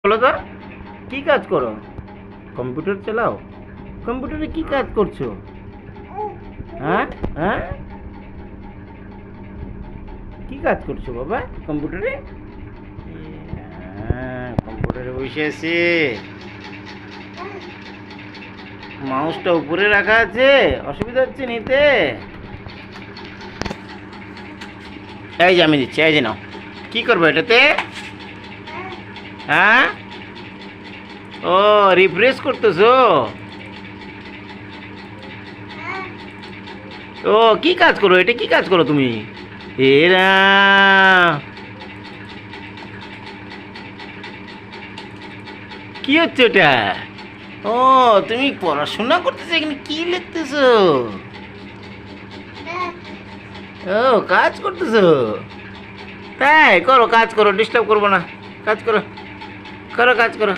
বলো তো, কি কাজ করো? কম্পিউটার চালাও? কম্পিউটারে কি কাজ করছো? হ্যাঁ হ্যাঁ, কি কাজ করছো বাবা কম্পিউটারে? হ্যাঁ, কম্পিউটারে বসে আছি। মাউসটা উপরে রাখা আছে, অসুবিধা হচ্ছে নিতে? এই যে আমি দিচ্ছি, এই যে নাও। কি করবো এটাতে? হ্যাঁ, ও রিফ্রেশ করতেছো? ও কি কাজ করো, এটা কি কাজ করো তুমি? এরা কি হচ্ছে ওটা? ও তুমি পড়াশোনা করতেছো, এখানে কি লিখতেছো? ও কাজ করতেছো? তাই করো, কাজ করো, ডিস্টার্ব করবো না। কাজ করো, করো কাজ করো।